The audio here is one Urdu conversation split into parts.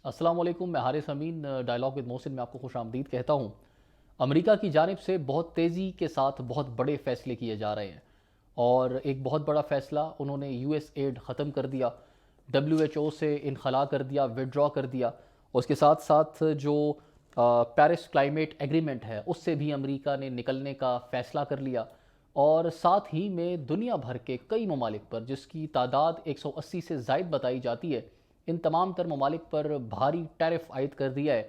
السلام علیکم، میں حارث امین ڈائلاگ ود محسن میں آپ کو خوش آمدید کہتا ہوں۔ امریکہ کی جانب سے بہت تیزی کے ساتھ بہت بڑے فیصلے کیے جا رہے ہیں، اور ایک بہت بڑا فیصلہ انہوں نے یو ایس ایڈ ختم کر دیا، ڈبلیو ایچ او سے انخلا کر دیا، وڈرا کر دیا، اور اس کے ساتھ ساتھ جو پیرس کلائمیٹ ایگریمنٹ ہے اس سے بھی امریکہ نے نکلنے کا فیصلہ کر لیا، اور ساتھ ہی میں دنیا بھر کے کئی ممالک پر جس کی تعداد 180 سے زائد بتائی جاتی ہے، ان تمام تر ممالک پر بھاری ٹیرف عائد کر دیا ہے،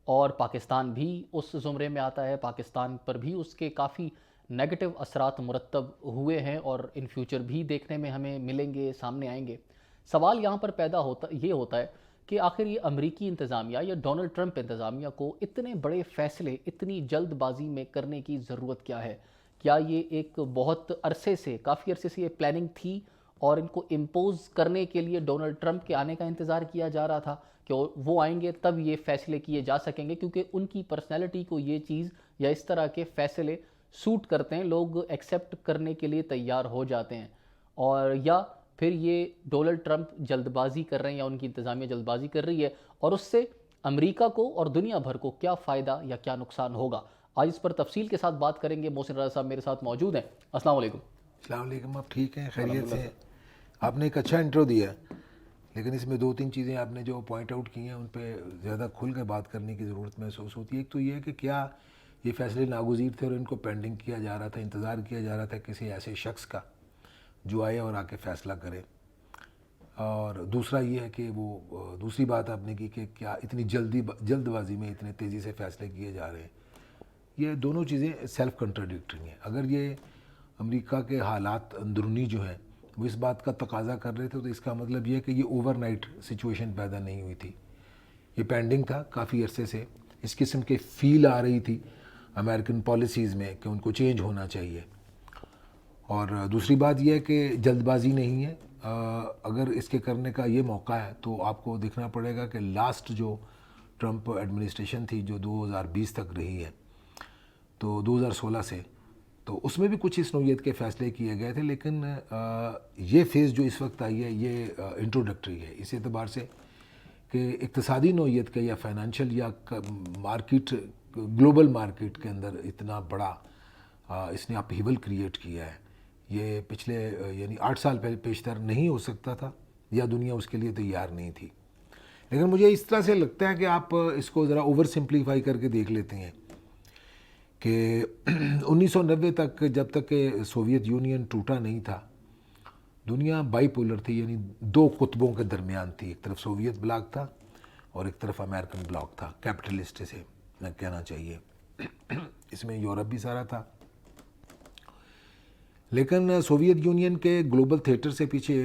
اور پاکستان بھی اس زمرے میں آتا ہے۔ پاکستان پر بھی اس کے کافی نیگیٹو اثرات مرتب ہوئے ہیں، اور ان فیوچر بھی دیکھنے میں ہمیں ملیں گے، سامنے آئیں گے۔ سوال یہاں پر پیدا ہوتا یہ ہوتا ہے کہ آخر یہ امریکی انتظامیہ یا ڈونلڈ ٹرمپ انتظامیہ کو اتنے بڑے فیصلے اتنی جلد بازی میں کرنے کی ضرورت کیا ہے؟ کیا یہ ایک بہت عرصے سے کافی عرصے سے یہ پلاننگ تھی، اور ان کو امپوز کرنے کے لیے ڈونلڈ ٹرمپ کے آنے کا انتظار کیا جا رہا تھا کہ وہ آئیں گے تب یہ فیصلے کیے جا سکیں گے، کیونکہ ان کی پرسنالٹی کو یہ چیز یا اس طرح کے فیصلے سوٹ کرتے ہیں، لوگ ایکسیپٹ کرنے کے لیے تیار ہو جاتے ہیں؟ اور یا پھر یہ ڈونلڈ ٹرمپ جلد بازی کر رہے ہیں یا ان کی انتظامیہ جلد بازی کر رہی ہے، اور اس سے امریکہ کو اور دنیا بھر کو کیا فائدہ یا کیا نقصان ہوگا؟ آج اس پر تفصیل کے ساتھ بات کریں گے۔ محسن رضا صاحب میرے ساتھ موجود ہیں۔ السلام علیکم۔ السلام علیکم، آپ ٹھیک ہیں؟ خیریت الحمدللہ سے ہیں؟ سر۔ آپ نے ایک اچھا انٹرو دیا ہے، لیکن اس میں دو تین چیزیں آپ نے جو پوائنٹ آؤٹ کی ہیں ان پہ زیادہ کھل کے بات کرنے کی ضرورت محسوس ہوتی ہے۔ ایک تو یہ ہے کہ کیا یہ فیصلے ناگزیر تھے اور ان کو پینڈنگ کیا جا رہا تھا، انتظار کیا جا رہا تھا کسی ایسے شخص کا جو آئے اور آ کے فیصلہ کرے، اور دوسرا یہ ہے کہ وہ دوسری بات آپ نے کی کہ کیا اتنی جلد بازی میں اتنے تیزی سے فیصلے کیے جا رہے ہیں۔ یہ دونوں چیزیں سیلف کنٹراڈکٹری ہیں۔ اگر یہ امریکہ کے حالات اندرونی جو ہیں وہ اس بات کا تقاضا کر رہے تھے تو اس کا مطلب یہ ہے کہ یہ اوور نائٹ سچویشن پیدا نہیں ہوئی تھی، یہ پینڈنگ تھا کافی عرصے سے۔ اس قسم کے فیل آ رہی تھی امریکن پالیسیز میں کہ ان کو چینج ہونا چاہیے۔ اور دوسری بات یہ ہے کہ جلد بازی نہیں ہے، اگر اس کے کرنے کا یہ موقع ہے تو آپ کو دیکھنا پڑے گا کہ لاسٹ جو ٹرمپ ایڈمنسٹریشن تھی جو 2020 تک رہی ہے، تو 2016 سے، تو اس میں بھی کچھ اس نوعیت کے فیصلے کیے گئے تھے، لیکن یہ فیز جو اس وقت آئی ہے یہ انٹروڈکٹری ہے اس اعتبار سے کہ اقتصادی نوعیت کے یا فائنینشیل یا مارکیٹ، گلوبل مارکیٹ کے اندر اتنا بڑا اس نے اپہیول کریٹ کیا ہے۔ یہ پچھلے یعنی 8 سال پہلے پیشتر نہیں ہو سکتا تھا، یا دنیا اس کے لیے تیار نہیں تھی۔ لیکن مجھے اس طرح سے لگتا ہے کہ آپ اس کو ذرا اوور سمپلیفائی کر کے دیکھ لیتے ہیں کہ 1990 تک، جب تک کہ سوویت یونین ٹوٹا نہیں تھا، دنیا بائی پولر تھی، یعنی دو قطبوں کے درمیان تھی۔ ایک طرف سوویت بلاک تھا اور ایک طرف امریکن بلاک تھا، کیپٹلسٹ سے میں کہنا چاہیے۔ اس میں یورپ بھی سارا تھا، لیکن سوویت یونین کے گلوبل تھیٹر سے پیچھے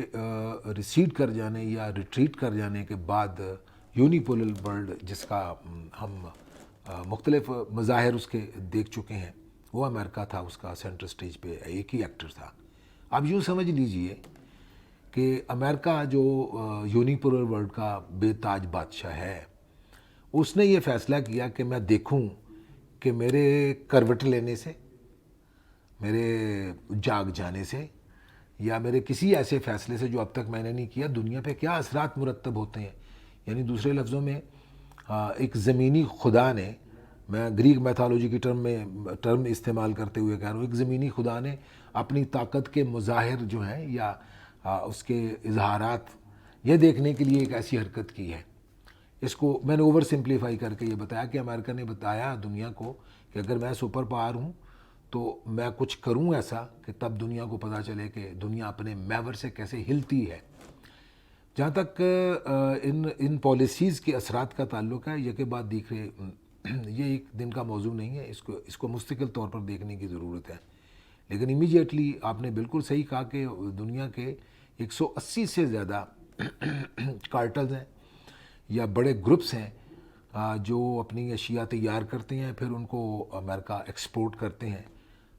ریسیڈ کر جانے یا ریٹریٹ کر جانے کے بعد یونیپولر ورلڈ، جس کا ہم مختلف مظاہر اس کے دیکھ چکے ہیں، وہ امریکہ تھا، اس کا سینٹر سٹیج پہ ایک ہی ایکٹر تھا۔ اب یوں سمجھ لیجئے کہ امریکہ جو یونیپولر ورلڈ کا بے تاج بادشاہ ہے، اس نے یہ فیصلہ کیا کہ میں دیکھوں کہ میرے کروٹ لینے سے، میرے جاگ جانے سے، یا میرے کسی ایسے فیصلے سے جو اب تک میں نے نہیں کیا، دنیا پہ کیا اثرات مرتب ہوتے ہیں۔ یعنی دوسرے لفظوں میں ایک زمینی خدا نے، میں گریک میتھالوجی کی ٹرم استعمال کرتے ہوئے کہہ رہا ہوں، ایک زمینی خدا نے اپنی طاقت کے مظاہر جو ہیں یا اس کے اظہارات یہ دیکھنے کے لیے ایک ایسی حرکت کی ہے۔ اس کو میں نے اوور سمپلیفائی کر کے یہ بتایا کہ امریکہ نے بتایا دنیا کو کہ اگر میں سپر پاور ہوں تو میں کچھ کروں ایسا کہ تب دنیا کو پتہ چلے کہ دنیا اپنے محور سے کیسے ہلتی ہے۔ جہاں تک ان پالیسیز کے اثرات کا تعلق ہے، یہ کہ بات دیکھ رہے، یہ ایک دن کا موضوع نہیں ہے، اس کو مستقل طور پر دیکھنے کی ضرورت ہے۔ لیکن امیجیٹلی آپ نے بالکل صحیح کہا کہ دنیا کے 180 سے زیادہ کارٹلز ہیں یا بڑے گروپس ہیں جو اپنی اشیاء تیار کرتے ہیں، پھر ان کو امریکہ ایکسپورٹ کرتے ہیں۔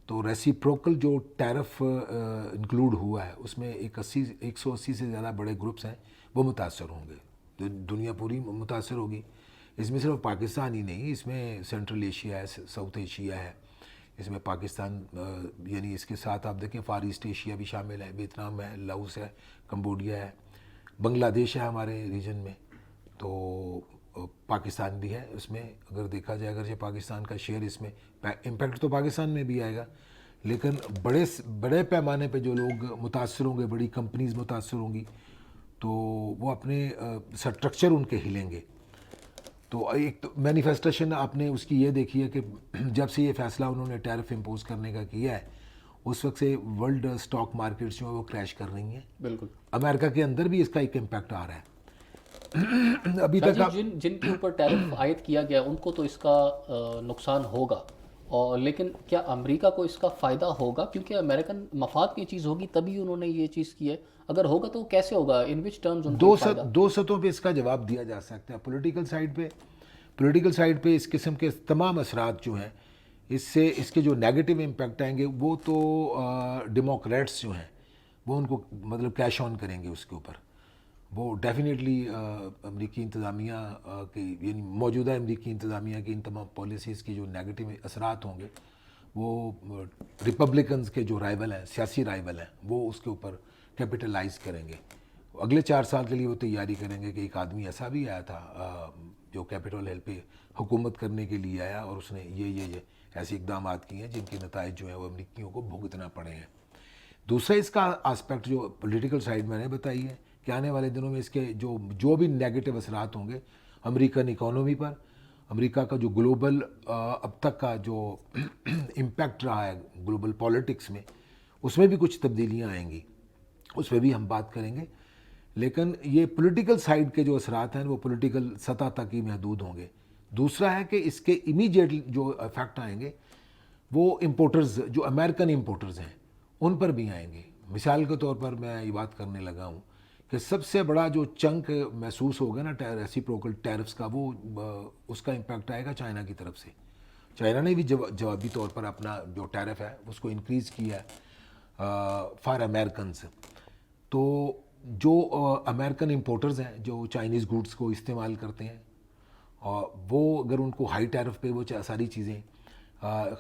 تو ریسیپروکل جو ٹیرف انکلوڈ ہوا ہے اس میں 180 سے زیادہ بڑے گروپس ہیں، وہ متاثر ہوں گے، دنیا پوری متاثر ہوگی۔ اس میں صرف پاکستان ہی نہیں، اس میں سینٹرل ایشیا ہے، ساؤتھ ایشیا ہے، اس میں پاکستان، یعنی اس کے ساتھ آپ دیکھیں فار ایسٹ ایشیا بھی شامل ہے، ویتنام ہے، لاؤس ہے، کمبوڈیا ہے، بنگلہ دیش ہے ہمارے ریجن میں۔ تو پاکستان بھی ہے اس میں، اگر دیکھا جائے اگرچہ پاکستان کا شیئر اس میں امپیکٹ تو پاکستان میں بھی آئے گا، لیکن بڑے پیمانے پہ جو لوگ متاثر ہوں گے، بڑی کمپنیز متاثر ہوں گی، تو وہ اپنے اسٹرکچر ان کے ہلیں گے۔ تو ایک مینیفیسٹیشن آپ نے اس کی یہ دیکھی ہے کہ جب سے یہ فیصلہ انہوں نے ٹیرف امپوز کرنے کا کیا ہے، اس وقت سے ورلڈ اسٹاک مارکیٹس جو ہیں وہ کریش کر رہی ہیں۔ بالکل، امریکہ کے اندر بھی اس کا ایک امپیکٹ آ رہا ہے۔ ابھی شاہ تک جی جن کے اوپر ٹیرف عائد کیا گیا ان کو تو اس کا نقصان ہوگا، اور لیکن کیا امریکہ کو اس کا فائدہ ہوگا؟ کیونکہ امریکن مفاد کی چیز ہوگی تبھی انہوں نے یہ چیز کی ہے، اگر ہوگا تو کیسے ہوگا؟ ان وچ ٹرمز ان کو فائدہ؟ دو سطحوں پہ اس کا جواب دیا جا سکتا ہے۔ پولیٹیکل سائیڈ پہ اس قسم کے تمام اثرات جو ہیں، اس کے جو نیگیٹو امپیکٹ آئیں گے وہ تو ڈیموکریٹس جو ہیں وہ ان کو مطلب کیش آن کریں گے اس کے اوپر۔ وہ ڈیفینیٹلی امریکی انتظامیہ کی، یعنی موجودہ امریکی انتظامیہ کی ان تمام پالیسیز کی جو نیگیٹو اثرات ہوں گے وہ ریپبلکنز کے جو رائیول ہیں، سیاسی رائیول ہیں، وہ اس کے اوپر کیپٹلائز کریں گے۔ اگلے 4 سال کے لیے وہ تیاری کریں گے کہ ایک آدمی ایسا بھی آیا تھا جو کیپٹل ہل پہ حکومت کرنے کے لیے آیا، اور اس نے یہ ایسے اقدامات کیے ہیں جن کے نتائج جو ہیں وہ امریکیوں کو بھگتنا پڑے ہیں۔ دوسرا اس کا آسپیکٹ جو پولیٹیکل سائیڈ میں نے بتائی ہے کہ آنے والے دنوں میں اس کے جو بھی نیگیٹو اثرات ہوں گے امریکن اکانومی پر، امریکہ کا جو گلوبل اب تک کا جو امپیکٹ رہا ہے گلوبل پالیٹکس میں، اس میں بھی کچھ تبدیلیاں آئیں گی، اس پہ بھی ہم بات کریں گے۔ لیکن یہ پولیٹیکل سائیڈ کے جو اثرات ہیں وہ پولیٹیکل سطح تک ہی محدود ہوں گے۔ دوسرا ہے کہ اس کے امیڈیٹ جو افیکٹ آئیں گے وہ امپورٹرز، جو امریکن امپورٹرز ہیں ان پر بھی آئیں گے۔ مثال کے طور پر میں یہ بات کرنے لگا ہوں کہ سب سے بڑا جو چنک محسوس ہوگا نا ریسیپروکل ٹیرفز کا، وہ اس کا امپیکٹ آئے گا چائنا کی طرف سے۔ چائنا نے بھی جوابی طور پر اپنا جو ٹیرف ہے اس کو انکریز کیا ہے فار امریکنز۔ تو جو امریکن امپورٹرز ہیں جو چائنیز گوڈز کو استعمال کرتے ہیں، اور وہ اگر ان کو ہائی ٹیرف پہ وہ ساری چیزیں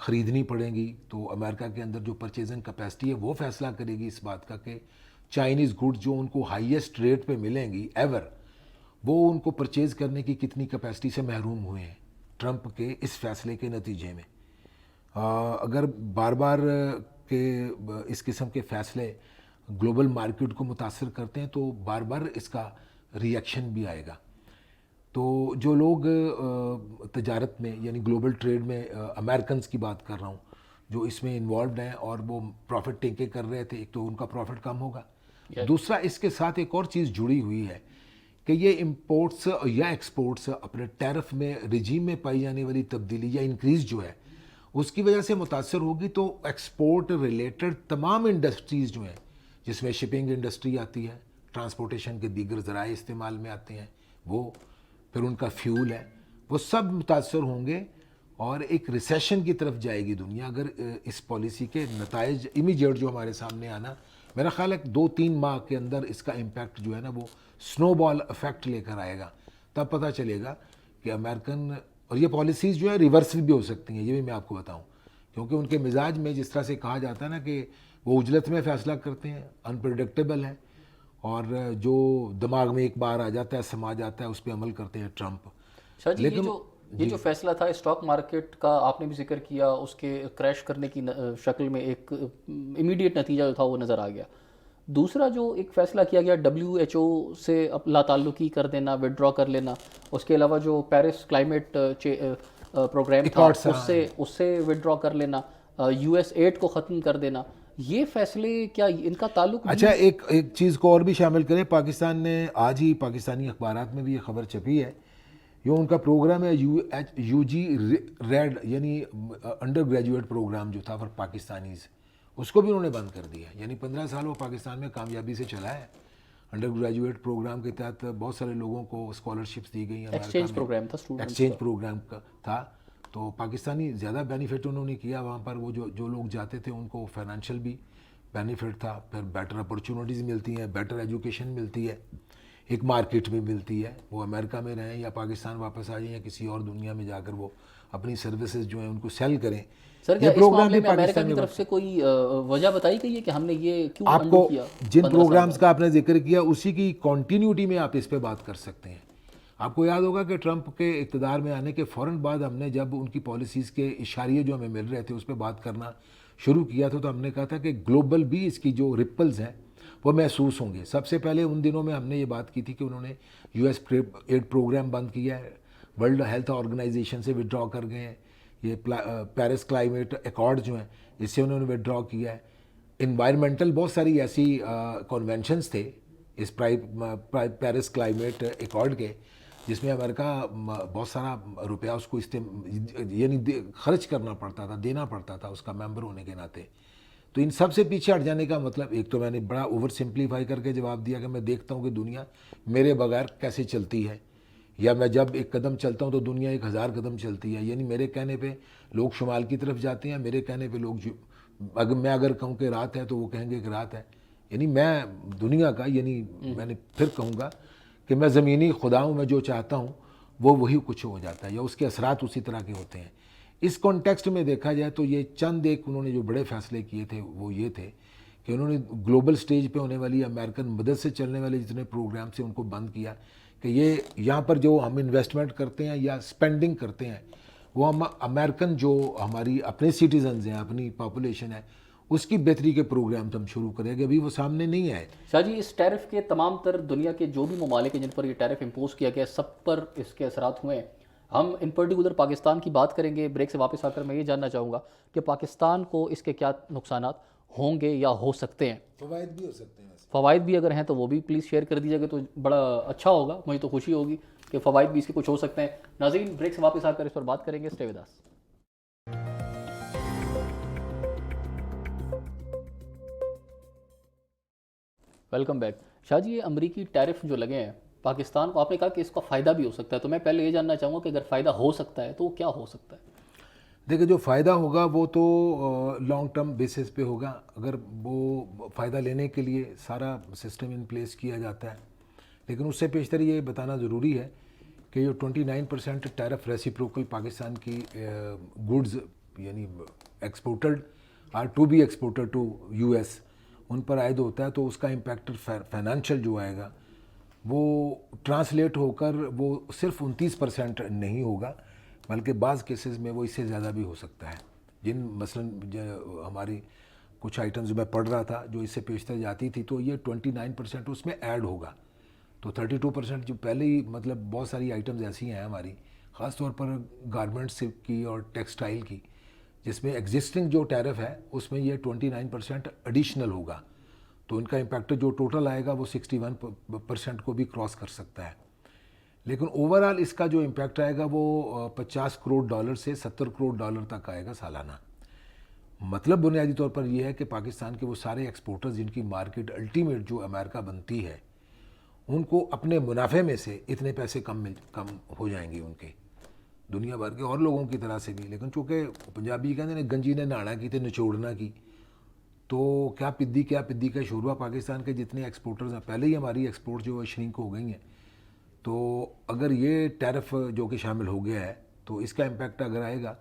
خریدنی پڑیں گی، تو امریکہ کے اندر جو پرچیزنگ کیپیسٹی ہے وہ فیصلہ کرے گی اس بات کا کہ چائنیز گوڈز جو ان کو ہائیسٹ ریٹ پہ ملیں گی ایور، وہ ان کو پرچیز کرنے کی کتنی کیپیسٹی سے محروم ہوئے ہیں ٹرمپ کے اس فیصلے کے نتیجے میں۔ اگر بار بار کے اس قسم کے فیصلے گلوبل مارکیٹ کو متاثر کرتے ہیں تو بار بار اس کا ری ایکشن بھی آئے گا۔ تو جو لوگ تجارت میں، یعنی گلوبل ٹریڈ میں، امریکنز کی بات کر رہا ہوں، جو اس میں انوالوڈ ہیں اور وہ پروفٹ ٹینکے کر رہے تھے، ایک تو ان کا پروفٹ کم ہوگا، دوسرا اس کے ساتھ ایک اور چیز جڑی ہوئی ہے کہ یہ امپورٹس یا ایکسپورٹس اپنے ٹیرف میں رجیم میں پائی جانے والی تبدیلی یا انکریز جو ہے اس کی وجہ سے متاثر ہوگی، تو ایکسپورٹ ریلیٹڈ تمام انڈسٹریز جو ہیں، جس میں شپنگ انڈسٹری آتی ہے، ٹرانسپورٹیشن کے دیگر ذرائع استعمال میں آتے ہیں، وہ پھر ان کا فیول ہے، وہ سب متاثر ہوں گے، اور ایک ریسیشن کی طرف جائے گی دنیا اگر اس پالیسی کے نتائج امیڈیٹ جو ہمارے سامنے آنا، میرا خیال ہے 2-3 ماہ کے اندر اس کا امپیکٹ جو ہے نا وہ سنو بال افیکٹ لے کر آئے گا۔ تب پتہ چلے گا کہ امریکن، اور یہ پالیسیز جو ہے ریورس بھی ہو سکتی ہیں، یہ بھی میں آپ کو بتاؤں، کیونکہ ان کے مزاج میں جس طرح سے کہا جاتا ہے نا کہ وہ عجلت میں فیصلہ کرتے ہیں، انپریڈکٹیبل ہیں، اور جو دماغ میں ایک بار آ جاتا ہے، سما جاتا ہے، اس پہ عمل کرتے ہیں ٹرمپ۔ شاہ جی یہ جو فیصلہ تھا اسٹاک مارکیٹ کا آپ نے بھی ذکر کیا، اس کے کریش کرنے کی شکل میں ایک امیڈیٹ نتیجہ جو تھا وہ نظر آ گیا۔ دوسرا جو ایک فیصلہ کیا گیا WHO سے لا تعلقی کر دینا، وڈرا کر لینا، اس کے علاوہ جو پیرس کلائمیٹ پروگرام تھا اس سے وڈرا کر لینا، US ایڈ کو ختم کر دینا، یہ فیصلے کیا ان کا تعلق؟ اچھا، ایک چیز کو اور بھی شامل کریں، پاکستان نے آج ہی پاکستانی اخبارات میں بھی یہ خبر چھپی ہے، یہ ان کا پروگرام ہے UG ریڈ، یعنی انڈر گریجویٹ پروگرام جو تھا فار پاکستانیز، اس کو بھی انہوں نے بند کر دیا۔ یعنی 15 سال وہ پاکستان میں کامیابی سے چلا ہے۔ انڈر گریجویٹ پروگرام کے تحت بہت سارے لوگوں کو اسکالرشپس دی گئی ہیں، ایکسچینج پروگرام تھا، ایکسچینج پروگرام تھا، تو پاکستانی زیادہ بینیفٹ انہوں نے کیا وہاں پر۔ وہ جو لوگ جاتے تھے ان کو فائنینشیل بھی بینیفٹ تھا، پھر بیٹر اپرچونیٹیز ملتی ہیں، بیٹر ایجوکیشن ملتی ہے، ایک مارکیٹ بھی ملتی ہے، وہ امریکہ میں رہیں یا پاکستان واپس آ جائیں یا کسی اور دنیا میں جا کر وہ اپنی سروسز جو ہیں ان کو سیل کریں۔ سر کیا اس معاملے میں امریکہ کی طرف سے کوئی وجہ بتائی گئی ہے کہ ہم نے یہ کیوں آپ کو کیا؟ جن پروگرامز کا آپ نے ذکر کیا اسی کی کنٹینیوٹی میں آپ اس پہ بات کر سکتے ہیں۔ آپ کو یاد ہوگا کہ ٹرمپ کے اقتدار میں آنے کے فوراً بعد ہم نے جب ان کی پالیسیز کے اشاریے جو ہمیں مل رہے تھے اس پہ بات کرنا شروع کیا تھا، تو ہم نے کہا تھا کہ گلوبل بھی اس کی جو رپلز ہیں وہ محسوس ہوں گے. سب سے پہلے ان دنوں میں ہم نے یہ بات کی تھی کہ انہوں نے یو ایس ایڈ پروگرام بند کیا ہے، ورلڈ ہیلتھ آرگنائزیشن سے ودرا کر گئے ہیں، یہ پیرس کلائمیٹ ایکارڈ جو ہیں اس سے انہوں نے ودرا کیا ہے. انوائرمنٹل بہت ساری ایسی کنونشنز تھے اس پیرس کلائمیٹ ایکارڈ کے، جس میں امریکہ بہت سارا روپیہ اس کو یعنی خرچ کرنا پڑتا تھا، دینا پڑتا تھا اس کا ممبر ہونے کے ناطے. تو ان سب سے پیچھے ہٹ جانے کا مطلب، ایک تو میں نے بڑا اوور سمپلیفائی کر کے جواب دیا کہ میں دیکھتا ہوں کہ دنیا میرے بغیر کیسے چلتی ہے، یا میں جب ایک قدم چلتا ہوں تو دنیا 1000 قدم چلتی ہے. یعنی میرے کہنے پہ لوگ شمال کی طرف جاتے ہیں، میرے کہنے پہ لوگ میں اگر کہوں کہ رات ہے تو وہ کہیں گے کہ رات ہے. یعنی میں دنیا کا، یعنی میں نے پھر کہوں گا کہ میں زمینی خدا ہوں، میں جو چاہتا ہوں وہ وہی کچھ ہو جاتا ہے، یا اس کے اثرات اسی طرح کے ہوتے ہیں. اس کانٹیکسٹ میں دیکھا جائے تو یہ چند ایک انہوں نے جو بڑے فیصلے کیے تھے وہ یہ تھے کہ انہوں نے گلوبل سٹیج پہ ہونے والی امریکن مدد سے چلنے والے جتنے پروگرام سے ان کو بند کیا، کہ یہ یہاں پر جو ہم انویسٹمنٹ کرتے ہیں یا سپینڈنگ کرتے ہیں وہ ہم امریکن جو ہماری اپنے سٹیزنز ہیں، اپنی پاپولیشن ہے، اس کی بہتری کے پروگرام ہم شروع کریں گے. ابھی وہ سامنے نہیں آئے. شاہ جی، اس ٹیرف کے تمام تر دنیا کے جو بھی ممالک ہیں جن پر یہ ٹیرف امپوز کیا گیا، سب پر اس کے اثرات ہوئے ہیں. ہم ان پرٹیکولر پاکستان کی بات کریں گے. بریک سے واپس آ کر میں یہ جاننا چاہوں گا کہ پاکستان کو اس کے کیا نقصانات ہوں گے یا ہو سکتے ہیں. فوائد بھی ہو سکتے ہیں. فوائد بھی اگر ہیں تو وہ بھی پلیز شیئر کر دیجیے گا تو بڑا اچھا ہوگا. مجھے تو خوشی ہوگی کہ فوائد بھی اس کے کچھ ہو سکتے ہیں. ناظرین، بریک سے واپس آ کر اس پر بات کریں گے. Stay with us. Welcome back. Shah ji, یہ امریکی ٹیرف جو لگے ہیں پاکستان کو، آپ نے کہا کہ اس کا فائدہ بھی ہو سکتا ہے، تو میں پہلے یہ جاننا چاہوں گا کہ اگر فائدہ ہو سکتا ہے تو وہ کیا ہو سکتا ہے؟ دیکھیں، جو فائدہ ہوگا وہ تو لانگ ٹرم بیسس پہ ہوگا. اگر وہ فائدہ لینے کے لیے سارا سسٹم ان پلیس کیا جاتا ہے. لیکن اس سے پیشتر یہ بتانا ضروری ہے کہ جو 29% ٹیرف ریسیپروکل پاکستان کی گڈز یعنی exported are to be exported to U S ان پر عائد ہوتا ہے، تو اس کا امپیکٹ فائنانشیل جو آئے گا وہ ٹرانسلیٹ ہو کر وہ صرف 29% نہیں ہوگا، بلکہ بعض کیسز میں وہ اس سے زیادہ بھی ہو سکتا ہے. جن مثلاً ہماری کچھ آئٹمز میں پڑھ رہا تھا جو اس سے پیشتر جاتی تھی، تو یہ 29% اس میں ایڈ ہوگا. تو 32% جو پہلے ہی مطلب بہت ساری آئٹمز ایسی ہیں ہماری، خاص طور پر گارمنٹس کی اور ٹیکسٹائل کی، جس میں ایگزسٹنگ جو ٹیرف ہے اس میں یہ 29% ایڈیشنل ہوگا. تو ان کا امپیکٹ جو ٹوٹل آئے گا وہ 61% کو بھی کراس کر سکتا ہے. لیکن اوورآل اس کا جو امپیکٹ آئے گا وہ $50 کروڑ سے $70 کروڑ تک آئے گا سالانہ. مطلب بنیادی طور پر یہ ہے کہ پاکستان کے وہ سارے ایکسپورٹرز جن کی مارکیٹ الٹیمیٹ جو امریکہ بنتی ہے، ان کو اپنے منافع میں سے اتنے پیسے کم ہو جائیں گے ان کے، دنیا بھر کے اور لوگوں کی طرح سے بھی. لیکن چونکہ پنجابی کہتے ہیں گنجی نے نہانا کی تے نچوڑنا کی، تو کیا پدی کا شوربہ پاکستان کے جتنے ایکسپورٹرز ہیں، پہلے ہی ہماری ایکسپورٹ جو ہے شرنک ہو گئی ہیں. تو اگر یہ ٹیرف جو کہ شامل ہو گیا ہے تو اس کا امپیکٹ اگر آئے گا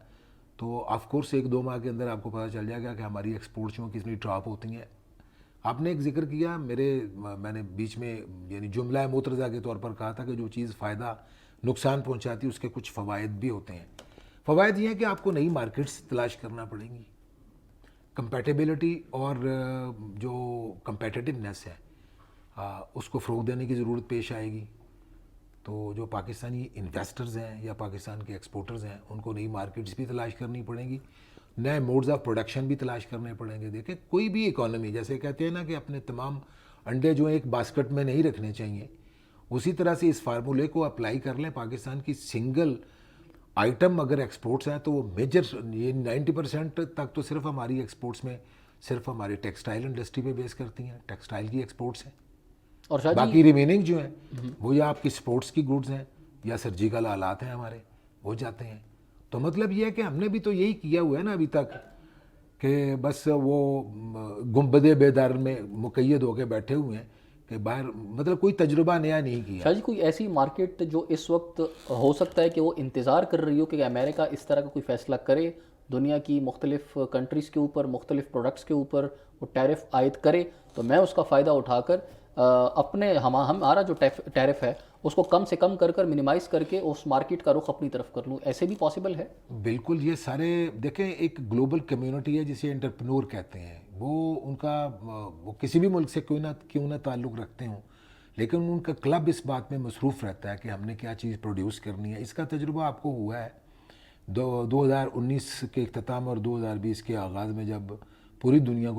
تو آف کورس 1-2 ماہ کے اندر آپ کو پتہ چل جائے گا کہ ہماری ایکسپورٹس جو کتنی ڈراپ ہوتی ہیں. آپ نے ایک ذکر کیا، میں نے بیچ میں یعنی جملہ مترجہ کے طور پر کہا تھا کہ جو چیز فائدہ نقصان پہنچاتی ہے اس کے کچھ فوائد بھی ہوتے ہیں. فوائد یہ ہیں کہ آپ کو نئی مارکیٹس تلاش کرنا پڑیں گی، کمپیٹیبلٹی اور جو کمپیٹیٹیونیس ہے اس کو فروغ دینے کی ضرورت پیش آئے گی. تو جو پاکستانی انویسٹرز ہیں یا پاکستان کے ایکسپورٹرز ہیں ان کو نئی مارکیٹس بھی تلاش کرنی پڑیں گی، نئے موڈز آف پروڈکشن بھی تلاش کرنے پڑیں گے. دیکھیں، کوئی بھی اکانومی، جیسے کہتے ہیں نا کہ اپنے تمام انڈے جو ایک باسکٹ میں نہیں رکھنے چاہیے، اسی طرح سے اس فارمولے کو اپلائی کر لیں. پاکستان کی سنگل آئٹم اگر ایکسپورٹس ہیں تو وہ میجر، یہ 90% تک تو صرف ہماری ایکسپورٹس میں صرف ہماری ٹیکسٹائل انڈسٹری پہ بیس کرتی ہیں، ٹیکسٹائل کی ایکسپورٹس ہیں. اور شاہ جی، باقی ریمیننگ جو ہیں وہ یا آپ کی سپورٹس کی گڈز ہیں یا سرجیکل آلات ہیں ہمارے، وہ جاتے ہیں. تو مطلب یہ ہے کہ ہم نے بھی تو یہی کیا ہوا ہے نا ابھی تک، کہ بس وہ گنبد بیدار میں مقید ہو کے بیٹھے ہوئے ہیں کہ باہر مطلب کوئی تجربہ نیا نہیں کیا. شاہ جی، کوئی ایسی مارکیٹ جو اس وقت ہو سکتا ہے کہ وہ انتظار کر رہی ہو کہ امریکہ اس طرح کا کوئی فیصلہ کرے، دنیا کی مختلف کنٹریز کے اوپر، مختلف پروڈکٹس کے اوپر وہ ٹیرف عائد کرے، تو میں اس کا فائدہ اٹھا کر اپنے ہمارا جو ٹیرف ہے اس کو کم سے کم کر منیمائز کر کے اس مارکیٹ کا رخ اپنی طرف کر لوں، ایسے بھی پاسبل ہے؟ بالکل، یہ سارے دیکھیں ایک گلوبل کمیونٹی ہے جسے انٹرپرینور کہتے ہیں، وہ ان کا وہ کسی بھی ملک سے کیوں نہ تعلق رکھتے ہوں، لیکن ان کا کلب اس بات میں مصروف رہتا ہے کہ ہم نے کیا چیز پروڈیوس کرنی ہے۔ اس کا تجربہ آپ کو ہوا ہے 2019 کے اختتام اور 2020 کے آغاز میں، جب پوری دنیا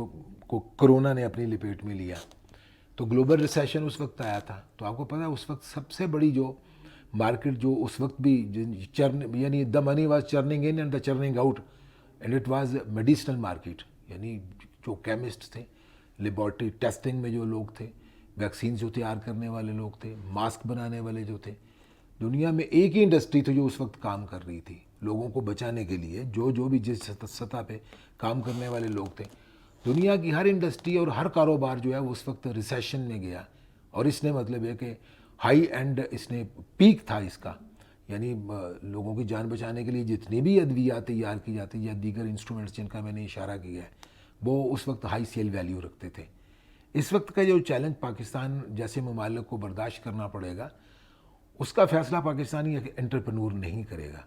کو کرونا نے اپنی لپیٹ میں لیا تو گلوبل ریسیشن اس وقت آیا تھا۔ تو آپ کو پتہ ہے اس وقت سب سے بڑی جو مارکیٹ جو اس وقت بھی یعنی the money was churning in and the churning out and it was medicinal market, یعنی جو کیمسٹ تھے، لیبارٹری ٹیسٹنگ میں جو لوگ تھے، ویکسین جو تیار کرنے والے لوگ تھے، ماسک بنانے والے جو تھے، دنیا میں ایک ہی انڈسٹری تھی جو اس وقت کام کر رہی تھی لوگوں کو بچانے کے لیے، جو بھی جس سطح پہ کام کرنے والے لوگ تھے۔ دنیا کی ہر انڈسٹری اور ہر کاروبار جو ہے وہ اس وقت ریسیشن میں گیا، اور اس نے مطلب ہے کہ ہائی اینڈ اس نے پیک تھا اس کا، یعنی لوگوں کی جان بچانے کے لیے جتنی بھی ادویات تیار کی جاتی یا دیگر انسٹرومنٹس جن کا میں نے اشارہ کیا ہے وہ اس وقت ہائی سیل ویلیو رکھتے تھے۔ اس وقت کا جو چیلنج پاکستان جیسے ممالک کو برداشت کرنا پڑے گا، اس کا فیصلہ پاکستانی انٹرپرینور نہیں کرے گا،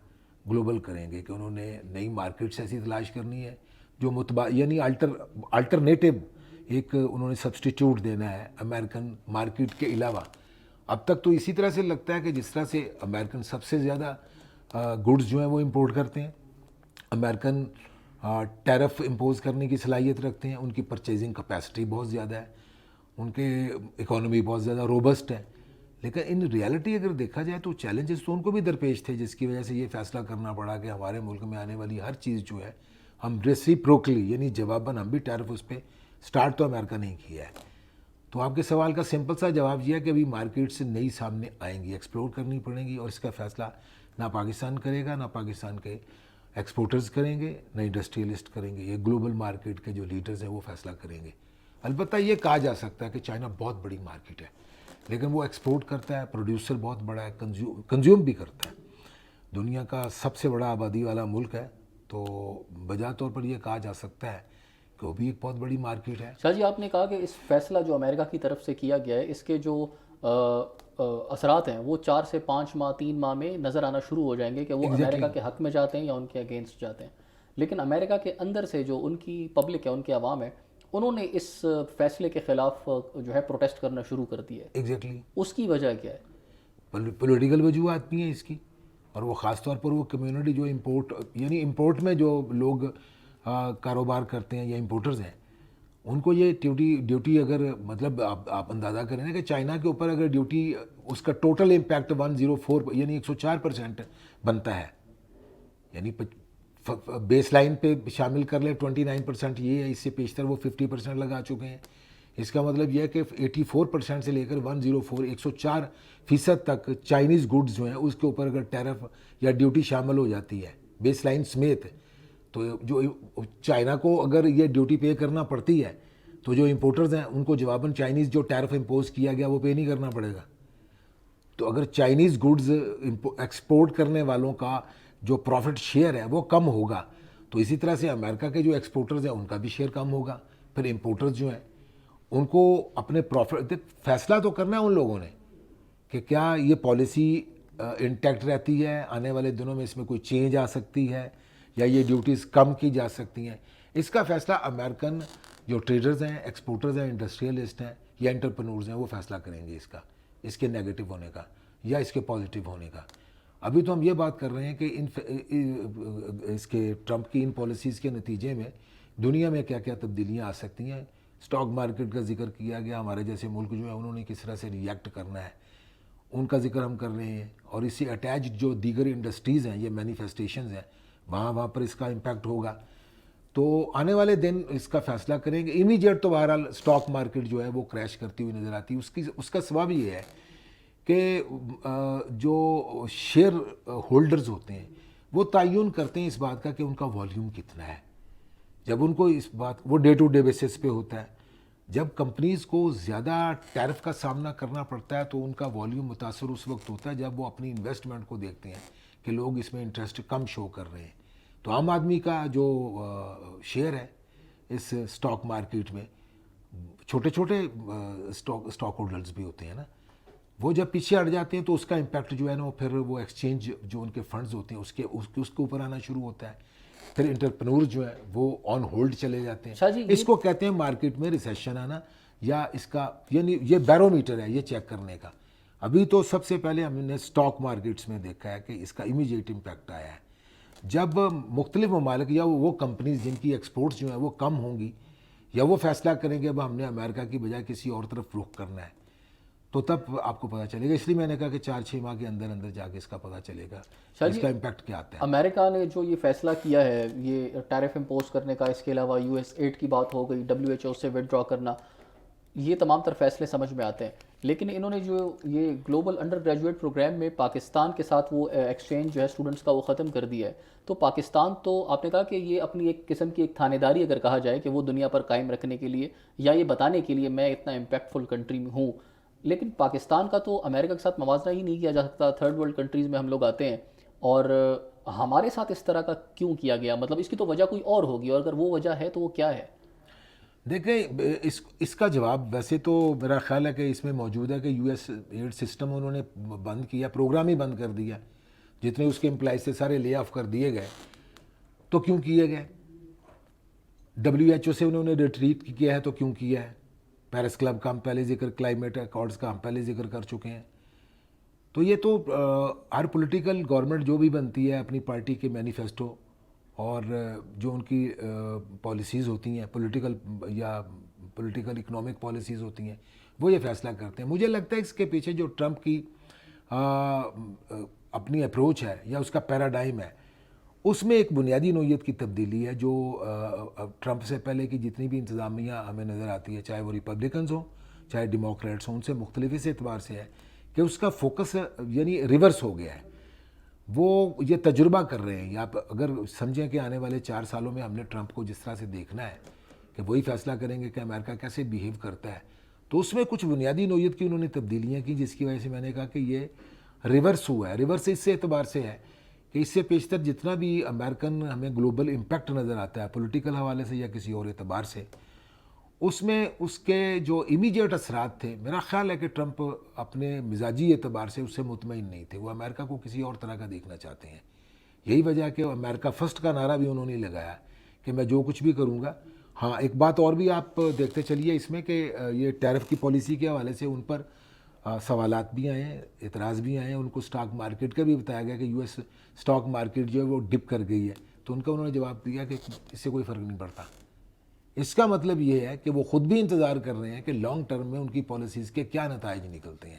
گلوبل کریں گے کہ انہوں نے نئی مارکیٹس ایسی تلاش کرنی ہے جو یعنی الٹرنیٹو ایک انہوں نے سبسٹیٹیوٹ دینا ہے امریکن مارکیٹ کے علاوہ۔ اب تک تو اسی طرح سے لگتا ہے کہ جس طرح سے امریکن سب سے زیادہ گڈز جو ہیں وہ امپورٹ کرتے ہیں، امریکن ٹیرف امپوز کرنے کی صلاحیت رکھتے ہیں، ان کی پرچیزنگ کیپیسٹی بہت زیادہ ہے، ان کے اکانومی بہت زیادہ روبسٹ ہے، لیکن ان ریالٹی اگر دیکھا جائے تو چیلنجز تو ان کو بھی درپیش تھے، جس کی وجہ سے یہ فیصلہ کرنا پڑا کہ ہمارے ملک میں آنے والی ہر چیز جو ہے ہم ریسیپروکلی یعنی جواباً ہم بھی ٹیرف اس پہ سٹارٹ تو امریکہ نہیں کیا ہے۔ تو آپ کے سوال کا سمپل سا جواب یہ ہے کہ ابھی مارکیٹ سے نئی سامنے آئیں گی، ایکسپلور کرنی پڑیں گی، اور اس کا فیصلہ نہ پاکستان کرے گا، نہ پاکستان کے ایکسپورٹرز کریں گے، نہ انڈسٹریلسٹ کریں گے، یہ گلوبل مارکیٹ کے جو لیڈرز ہیں وہ فیصلہ کریں گے۔ البتہ یہ کہا جا سکتا ہے کہ چائنا بہت بڑی مارکیٹ ہے، لیکن وہ ایکسپورٹ کرتا ہے، پروڈیوسر بہت بڑا ہے، کنزیوم بھی کرتا ہے، دنیا کا سب سے بڑا آبادی والا ملک ہے، تو بجا طور پر یہ کہا جا سکتا ہے کہ وہ بھی ایک بہت بڑی مارکیٹ ہے۔ شاہ جی، آپ نے کہا کہ اس فیصلہ جو امریکہ کی طرف سے کیا گیا ہے اس کے جو اثرات ہیں وہ 4 سے 5 ماہ 3 ماہ میں نظر آنا شروع ہو جائیں گے کہ وہ امریکہ کے حق میں جاتے ہیں یا ان کے اگینسٹ جاتے ہیں، لیکن امریکہ کے اندر سے جو ان کی پبلک ہے، ان کے عوام ہے، انہوں نے اس فیصلے کے خلاف جو ہے پروٹیسٹ کرنا شروع کر دیا ہے۔ ایگزیکٹلی، اس کی وجہ کیا ہے؟ پولیٹیکل وجوہات بھی ہیں اس کی، اور وہ خاص طور پر وہ کمیونٹی جو امپورٹ میں جو لوگ کاروبار کرتے ہیں یا امپورٹرز ہیں، ان کو یہ ڈیوٹی اگر مطلب آپ اندازہ کریں نا کہ چائنا کے اوپر اگر ڈیوٹی اس کا ٹوٹل امپیکٹ 104 یعنی 104% بنتا ہے، یعنی بیس لائن پہ شامل کر لیں 29%، یہ ہے، اس سے پیشتر وہ 50% لگا چکے ہیں۔ اس کا مطلب یہ ہے کہ 84% سے لے کر 104% تک چائنیز گڈز جو ہیں اس کے اوپر اگر ٹیرف یا ڈیوٹی شامل ہو جاتی ہے بیس لائن سمیت، تو جو چائنا کو اگر یہ ڈیوٹی پے کرنا پڑتی ہے تو جو امپورٹرز ہیں ان کو جواباً چائنیز جو ٹیرف امپوز کیا گیا وہ پے نہیں کرنا پڑے گا۔ تو اگر چائنیز گڈز ایکسپورٹ کرنے والوں کا جو پروفٹ شیئر ہے وہ کم ہوگا، تو اسی طرح سے امریکہ کے جو ایکسپورٹرز ہیں ان کا بھی شیئر کم ہوگا، پھر امپورٹرز جو ہیں ان کو اپنے پروفٹ فیصلہ تو کرنا ہے ان لوگوں نے کہ کیا یہ پالیسی انٹیکٹ رہتی ہے، آنے والے دنوں میں اس میں کوئی چینج آ سکتی ہے یا یہ ڈیوٹیز کم کی جا سکتی ہیں۔ اس کا فیصلہ امریکن جو ٹریڈرز ہیں، ایکسپورٹرز ہیں، انڈسٹریلسٹ ہیں یا انٹرپرینورز ہیں وہ فیصلہ کریں گے اس کے نیگیٹو ہونے کا یا اس کے پازیٹیو ہونے کا۔ ابھی تو ہم یہ بات کر رہے ہیں کہ اس کے ٹرمپ کی ان پالیسیز کے نتیجے میں دنیا میں کیا کیا تبدیلیاں آ سکتی ہیں۔ اسٹاک مارکیٹ کا ذکر کیا گیا، ہمارے جیسے ملک جو ہے انہوں نے کس طرح سے ریئیکٹ کرنا ہے ان کا ذکر ہم کر رہے ہیں، اور اس سے اٹیچ جو دیگر انڈسٹریز ہیں، یہ مینیفیسٹیشنز ہیں، وہاں پر اس کا امپیکٹ ہوگا۔ تو آنے والے دن اس کا فیصلہ کریں گے۔ امیجیٹ تو بہرحال اسٹاک مارکیٹ جو ہے وہ کریش کرتی ہوئی نظر آتی ہے۔ اس کا سبب یہ ہے کہ جو شیئر ہولڈرز ہوتے ہیں وہ تعین کرتے ہیں اس بات کا کہ ان کا والیوم کتنا ہے، جب ان کو اس بات وہ ڈے ٹو ڈے بیسس پہ ہوتا ہے۔ جب کمپنیز کو زیادہ ٹیرف کا سامنا کرنا پڑتا ہے تو ان کا والیوم متاثر اس وقت ہوتا ہے جب وہ اپنی انویسٹمنٹ کو دیکھتے ہیں کہ لوگ اس میں انٹرسٹ کم شو کر رہے ہیں۔ تو عام آدمی کا جو شیئر ہے اس اسٹاک مارکیٹ میں، چھوٹے چھوٹے اسٹاک ہولڈرز بھی ہوتے ہیں نا، وہ جب پیچھے ہٹ جاتے ہیں تو اس کا امپیکٹ جو ہے نا وہ پھر وہ ایکسچینج جو ان کے فنڈز ہوتے ہیں اس کے اوپر آنا شروع ہوتا ہے. پھر انٹرپرنور جو ہے وہ آن ہولڈ چلے جاتے ہیں. شاہ جی اس کو کہتے ہیں مارکیٹ میں ریسیشن آنا, یا اس کا یعنی یہ بیرومیٹر ہے یہ چیک کرنے کا. ابھی تو سب سے پہلے ہم نے اسٹاک مارکیٹس میں دیکھا ہے کہ اس کا امیجیٹ امپیکٹ آیا ہے. جب مختلف ممالک یا وہ کمپنیز جن کی ایکسپورٹس جو ہیں وہ کم ہوں گی, یا وہ فیصلہ کریں گے اب ہم نے امریکہ کی بجائے کسی اور طرف رخ کرنا ہے, تو تب آپ کو پتہ چلے گا. اس لیے میں نے کہا کہ 4-6 ماہ کے اندر اندر جا کے اس کا پتہ چلے گا اس کا امپیکٹ کیا آتا ہے. امریکہ نے جو یہ فیصلہ کیا ہے یہ ٹیرف امپوز کرنے کا, اس کے علاوہ US ایڈ کی بات ہو گئی, WHO سے وڈرا کرنا, یہ تمام تر فیصلے سمجھ میں آتے ہیں. لیکن انہوں نے جو یہ گلوبل انڈر گریجویٹ پروگرام میں پاکستان کے ساتھ وہ ایکسچینج جو ہے اسٹوڈنٹس کا وہ ختم کر دیا ہے. تو پاکستان تو آپ نے کہا کہ یہ اپنی ایک قسم کی ایک تھانے داری اگر کہا جائے کہ وہ دنیا پر قائم رکھنے کے لیے یا یہ بتانے کے لیے میں اتنا امپیکٹفل کنٹری میں ہوں, لیکن پاکستان کا تو امریکہ کے ساتھ موازنہ ہی نہیں کیا جا سکتا. تھرڈ ورلڈ کنٹریز میں ہم لوگ آتے ہیں, اور ہمارے ساتھ اس طرح کا کیوں کیا گیا؟ مطلب اس کی تو وجہ کوئی اور ہوگی, اور اگر وہ وجہ ہے تو وہ کیا ہے؟ دیکھیں اس کا جواب ویسے تو میرا خیال ہے کہ اس میں موجود ہے کہ US ایڈ سسٹم انہوں نے بند کیا, پروگرام ہی بند کر دیا. جتنے اس کے امپلائز سے سارے لے آف کر دیے گئے. تو کیوں کیے گئے؟ WHO سے انہوں نے ریٹریٹ کیا ہے تو کیوں کیا ہے؟ پیرس کلب کا ہم پہلے ذکر, کلائمیٹ ایکارڈز کا ہم پہلے ذکر کر چکے ہیں. تو یہ تو ہر پولیٹیکل گورنمنٹ جو بھی بنتی ہے اپنی پارٹی کے مینیفیسٹو اور جو ان کی پالیسیز ہوتی ہیں, پولیٹیکل یا پولیٹیکل اکنامک پالیسیز ہوتی ہیں, وہ یہ فیصلہ کرتے ہیں. مجھے لگتا ہے اس کے پیچھے جو ٹرمپ کی اپنی اپروچ ہے یا اس کا پیراڈائم ہے, اس میں ایک بنیادی نوعیت کی تبدیلی ہے جو ٹرمپ سے پہلے کی جتنی بھی انتظامیہ ہمیں نظر آتی ہے, چاہے وہ ریپبلکنز ہوں چاہے ڈیموکریٹس ہوں, ان سے مختلف اس اعتبار سے ہے کہ اس کا فوکس یعنی ریورس ہو گیا ہے. وہ یہ تجربہ کر رہے ہیں, یا آپ اگر سمجھیں کہ آنے والے 4 سالوں میں ہم نے ٹرمپ کو جس طرح سے دیکھنا ہے کہ وہی فیصلہ کریں گے کہ امریکہ کیسے بیہیو کرتا ہے, تو اس میں کچھ بنیادی نوعیت کی انہوں نے تبدیلیاں کی, جس کی وجہ سے میں نے کہا کہ یہ ریورس ہوا ہے. ریورس اس سے اعتبار سے ہے کہ اس سے پیشتر جتنا بھی امریکن ہمیں گلوبل امپیکٹ نظر آتا ہے پولیٹیکل حوالے سے یا کسی اور اعتبار سے, اس میں اس کے جو امیجیٹ اثرات تھے, میرا خیال ہے کہ ٹرمپ اپنے مزاجی اعتبار سے اس سے مطمئن نہیں تھے. وہ امریکہ کو کسی اور طرح کا دیکھنا چاہتے ہیں. یہی وجہ ہے کہ امریکہ فرسٹ کا نعرہ بھی انہوں نے لگایا کہ میں جو کچھ بھی کروں گا. ہاں ایک بات اور بھی آپ دیکھتے چلیے اس میں کہ یہ ٹیرف کی پالیسی کے حوالے سے ان پر سوالات بھی آئے ہیں, اعتراض بھی آئے ہیں. ان کو اسٹاک مارکیٹ کا بھی بتایا گیا کہ US اسٹاک مارکیٹ جو ہے وہ ڈپ کر گئی ہے, تو ان کا انہوں نے جواب دیا کہ اس سے کوئی فرق نہیں پڑتا. اس کا مطلب یہ ہے کہ وہ خود بھی انتظار کر رہے ہیں کہ لانگ ٹرم میں ان کی پالیسیز کے کیا نتائج نکلتے ہیں.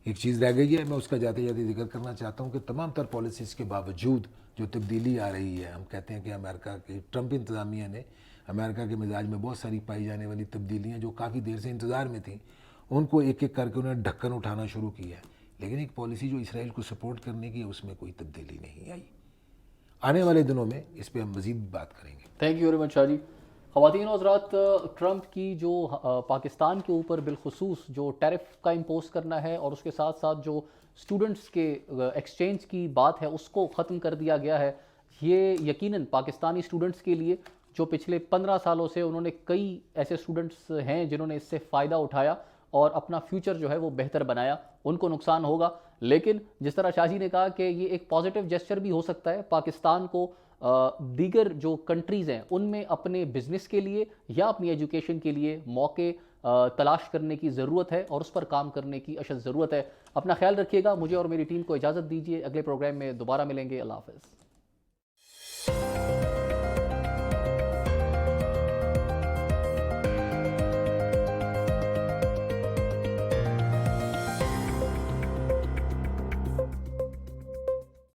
ایک چیز رہ گئی ہے, میں اس کا جاتے جاتے ذکر کرنا چاہتا ہوں کہ تمام تر پالیسیز کے باوجود جو تبدیلی آ رہی ہے, ہم کہتے ہیں کہ امریکہ کے ٹرمپ انتظامیہ نے امریکہ کے مزاج میں بہت ساری پائی جانے والی تبدیلیاں جو کافی دیر سے انتظار میں تھیں, ان کو ایک ایک کر کے انہوں نے ڈھکن اٹھانا شروع کیا ہے. لیکن ایک پالیسی جو اسرائیل کو سپورٹ کرنے کی ہے اس میں کوئی تبدیلی نہیں آئی. آنے والے دنوں میں اس پہ ہم مزید بات کریں گے. تھینک یو ویری مچ شاہ جی. خواتین و حضرات, ٹرمپ کی جو پاکستان کے اوپر بالخصوص جو ٹیرف کا امپوز کرنا ہے اور اس کے ساتھ ساتھ جو اسٹوڈنٹس کے ایکسچینج کی بات ہے اس کو ختم کر دیا گیا ہے, یہ یقیناً پاکستانی اسٹوڈنٹس کے لیے جو پچھلے 15 سالوں سے انہوں نے کئی ایسے اسٹوڈنٹس ہیں جنہوں نے اس سے فائدہ اٹھایا اور اپنا فیوچر جو ہے وہ بہتر بنایا, ان کو نقصان ہوگا. لیکن جس طرح شاہ جی نے کہا کہ یہ ایک پازیٹیو جیسچر بھی ہو سکتا ہے. پاکستان کو دیگر جو کنٹریز ہیں ان میں اپنے بزنس کے لیے یا اپنی ایجوکیشن کے لیے موقع تلاش کرنے کی ضرورت ہے اور اس پر کام کرنے کی اشد ضرورت ہے. اپنا خیال رکھیے گا. مجھے اور میری ٹیم کو اجازت دیجیے, اگلے پروگرام میں دوبارہ ملیں گے. اللہ حافظ.